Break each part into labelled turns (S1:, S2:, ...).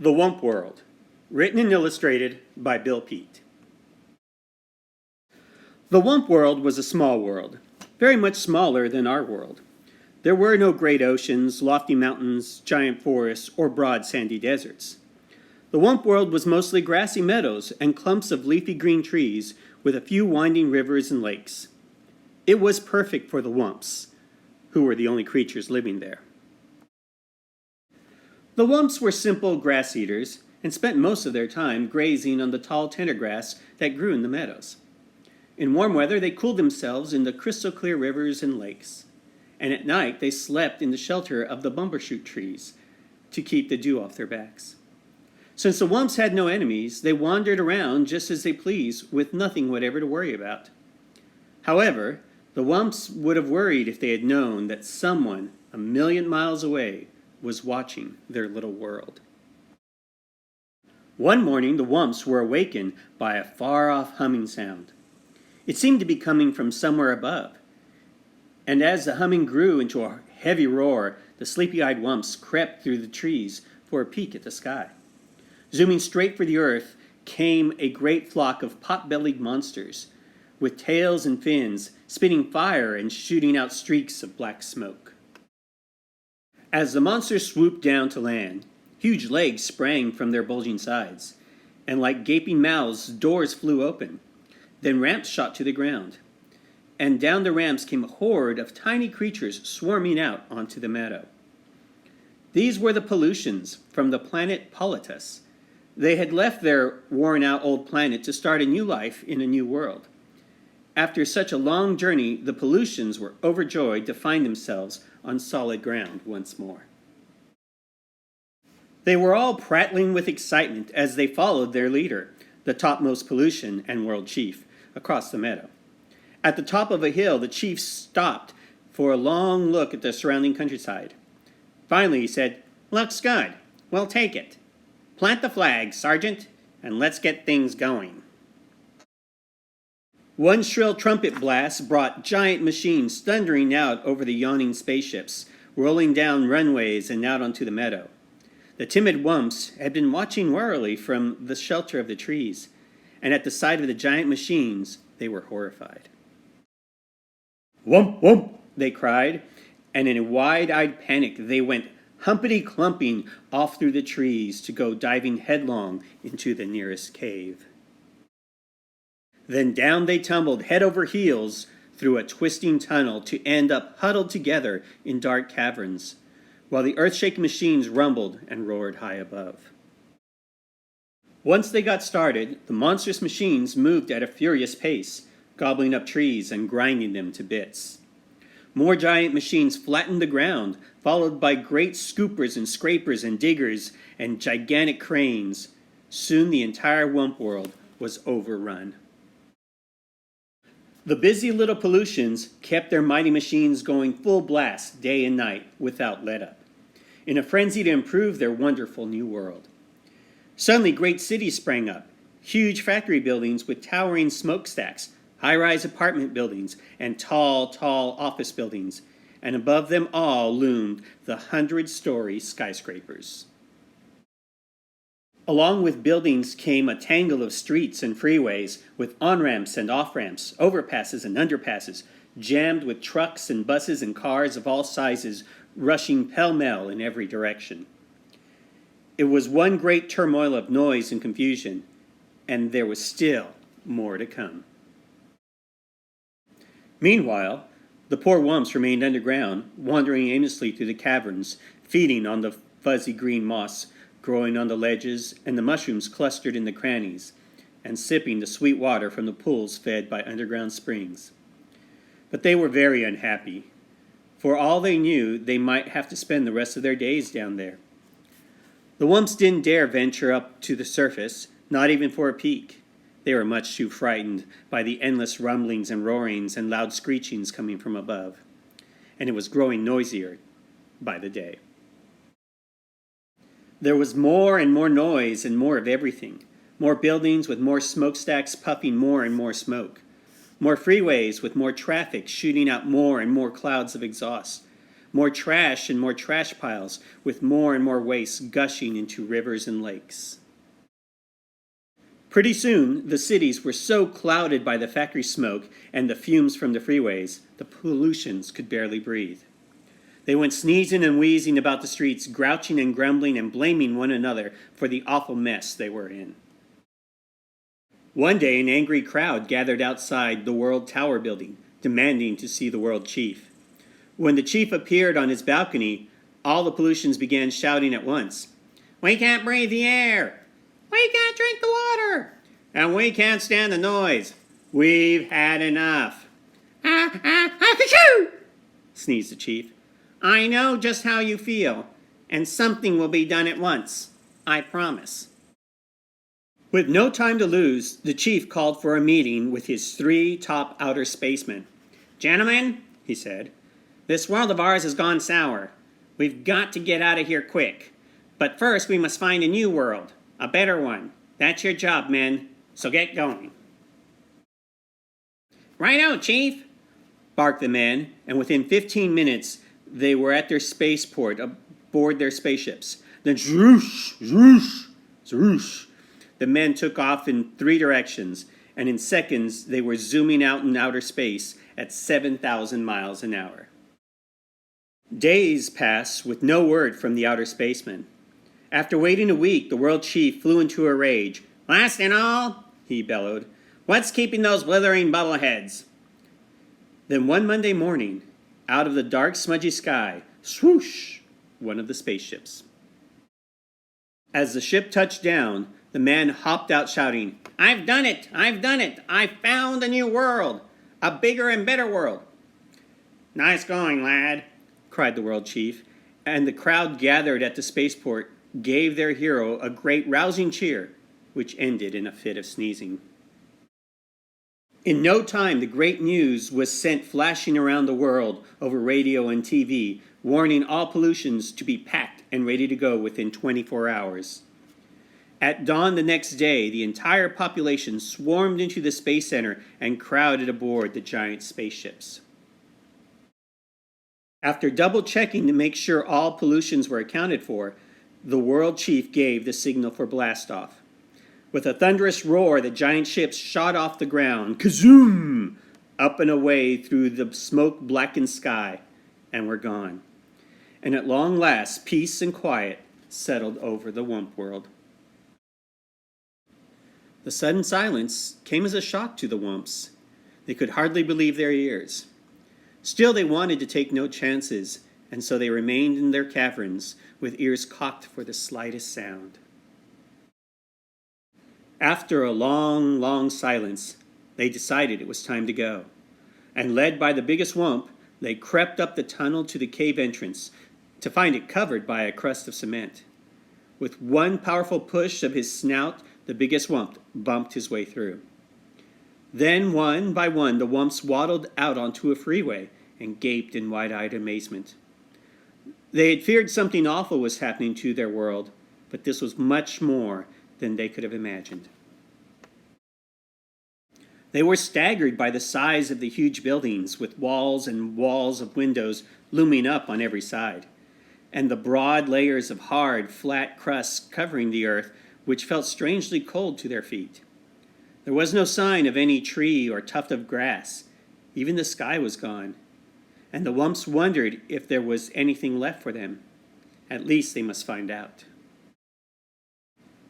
S1: The Wump World, written and illustrated by Bill Peet. The Wump World was a small world, very much smaller than our world. There were no great oceans, lofty mountains, giant forests, or broad sandy deserts. The Wump World was mostly grassy meadows and clumps of leafy green trees with a few winding rivers and lakes. It was perfect for the Wumps, who were the only creatures living there. The Wumps were simple grass eaters and spent most of their time grazing on the tall tender grass that grew in the meadows. In warm weather, they cooled themselves in the crystal clear rivers and lakes, and at night they slept in the shelter of the bumbershoot trees to keep the dew off their backs. Since the Wumps had no enemies, they wandered around just as they pleased with nothing whatever to worry about. However, the Wumps would have worried if they had known that someone a million miles away was watching their little world. One morning, the Wumps were awakened by a far-off humming sound. It seemed to be coming from somewhere above, and as the humming grew into a heavy roar, the sleepy-eyed Wumps crept through the trees for a peek at the sky. Zooming straight for the earth came a great flock of pot-bellied monsters, with tails and fins, spitting fire and shooting out streaks of black smoke. As the monsters swooped down to land, huge legs sprang from their bulging sides, and like gaping mouths, doors flew open. Then ramps shot to the ground, and down the ramps came a horde of tiny creatures swarming out onto the meadow. These were the pollutions from the planet Politus. They had left their worn-out old planet to start a new life in a new world. After such a long journey, the pollutions were overjoyed to find themselves on solid ground once more. They were all prattling with excitement as they followed their leader, the topmost pollution and world chief, across the meadow. At the top of a hill, the chief stopped for a long look at the surrounding countryside. Finally, he said, "Looks good. We'll take it. Plant the flag, Sergeant, and let's get things going." One shrill trumpet blast brought giant machines thundering out over the yawning spaceships, rolling down runways and out onto the meadow. The timid Wumps had been watching warily from the shelter of the trees, and at the sight of the giant machines, they were horrified. "Wump, wump!" they cried, and in a wide-eyed panic they went humpity-clumping off through the trees to go diving headlong into the nearest cave. Then down they tumbled head over heels through a twisting tunnel to end up huddled together in dark caverns, while the earth-shaking machines rumbled and roared high above. Once they got started, the monstrous machines moved at a furious pace, gobbling up trees and grinding them to bits. More giant machines flattened the ground, followed by great scoopers and scrapers and diggers and gigantic cranes. Soon the entire Wump World was overrun. The busy little pollutions kept their mighty machines going full blast day and night without let-up, in a frenzy to improve their wonderful new world. Suddenly great cities sprang up, huge factory buildings with towering smokestacks, high-rise apartment buildings, and tall office buildings, and above them all loomed the 100-story skyscrapers. Along with buildings came a tangle of streets and freeways with on-ramps and off-ramps, overpasses and underpasses, jammed with trucks and buses and cars of all sizes rushing pell-mell in every direction. It was one great turmoil of noise and confusion, and there was still more to come. Meanwhile, the poor Wumps remained underground, wandering aimlessly through the caverns, feeding on the fuzzy green moss growing on the ledges and the mushrooms clustered in the crannies, and sipping the sweet water from the pools fed by underground springs. But they were very unhappy. For all they knew, they might have to spend the rest of their days down there. The Wumps didn't dare venture up to the surface, not even for a peek. They were much too frightened by the endless rumblings and roarings and loud screechings coming from above, and it was growing noisier by the day. There was more and more noise and more of everything. More buildings with more smokestacks puffing more and more smoke. More freeways with more traffic shooting out more and more clouds of exhaust. More trash and more trash piles, with more and more waste gushing into rivers and lakes. Pretty soon, the cities were so clouded by the factory smoke and the fumes from the freeways, the pollutions could barely breathe. They went sneezing and wheezing about the streets, grouching and grumbling and blaming one another for the awful mess they were in. One day, an angry crowd gathered outside the World Tower building, demanding to see the World Chief. When the chief appeared on his balcony, all the pollutions began shouting at once, "We can't breathe the air! We can't drink the water! And we can't stand the noise! We've had enough!" "Ah-ah-ah-ka-choo!" sneezed the chief. "I know just how you feel, and something will be done at once. I promise." With no time to lose, the chief called for a meeting with his 3 top outer spacemen. "Gentlemen," he said, "this world of ours has gone sour. We've got to get out of here quick. But first we must find a new world, a better one. That's your job, men, so get going." "Righto, Chief," barked the men, and within 15 minutes they were at their spaceport aboard their spaceships. Then zwoosh, zwoosh, zwoosh. The men took off in 3 directions, and in seconds they were zooming out in outer space at 7,000 miles an hour. Days passed with no word from the outer spacemen. After waiting a week, the world chief flew into a rage. "Last and all," he bellowed, "what's keeping those blithering bubbleheads?" Then one Monday morning, out of the dark, smudgy sky, swoosh, one of the spaceships. As the ship touched down, the man hopped out shouting, "I've done it! I've done it! I've found a new world! A bigger and better world!" "Nice going, lad," cried the world chief, and the crowd gathered at the spaceport gave their hero a great rousing cheer, which ended in a fit of sneezing. In no time, the great news was sent flashing around the world over radio and TV, warning all pollutions to be packed and ready to go within 24 hours. At dawn the next day, the entire population swarmed into the Space Center and crowded aboard the giant spaceships. After double-checking to make sure all pollutions were accounted for, the world chief gave the signal for blastoff. With a thunderous roar, the giant ships shot off the ground, kazoom, up and away through the smoke-blackened sky, and were gone. And at long last, peace and quiet settled over the Wump World. The sudden silence came as a shock to the Wumps. They could hardly believe their ears. Still, they wanted to take no chances, and so they remained in their caverns with ears cocked for the slightest sound. After a long, long silence, they decided it was time to go. And led by the biggest Wump, they crept up the tunnel to the cave entrance, to find it covered by a crust of cement. With one powerful push of his snout, the biggest Wump bumped his way through. Then, one by one, the Wumps waddled out onto a freeway and gaped in wide-eyed amazement. They had feared something awful was happening to their world, but this was much more than they could have imagined. They were staggered by the size of the huge buildings, with walls and walls of windows looming up on every side, and the broad layers of hard, flat crusts covering the earth, which felt strangely cold to their feet. There was no sign of any tree or tuft of grass. Even the sky was gone, and the Wumps wondered if there was anything left for them. At least they must find out.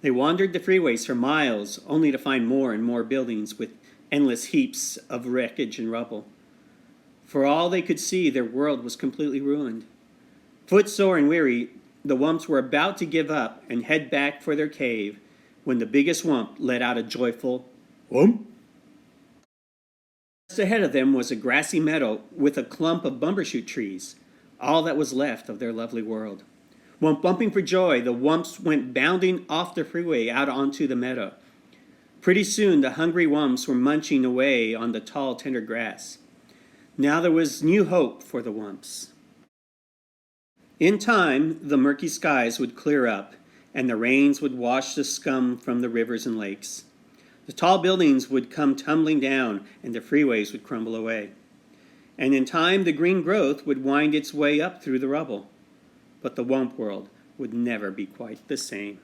S1: They wandered the freeways for miles, only to find more and more buildings with endless heaps of wreckage and rubble. For all they could see, their world was completely ruined. Footsore and weary, the Wumps were about to give up and head back for their cave when the biggest Wump let out a joyful "Wump!" Just ahead of them was a grassy meadow with a clump of bumbershoot trees, all that was left of their lovely world. Wumping for joy, the Wumps went bounding off the freeway out onto the meadow. Pretty soon, the hungry Wumps were munching away on the tall, tender grass. Now there was new hope for the Wumps. In time, the murky skies would clear up, and the rains would wash the scum from the rivers and lakes. The tall buildings would come tumbling down, and the freeways would crumble away. and in time the green growth would wind its way up through the rubble. But the Wump World would never be quite the same.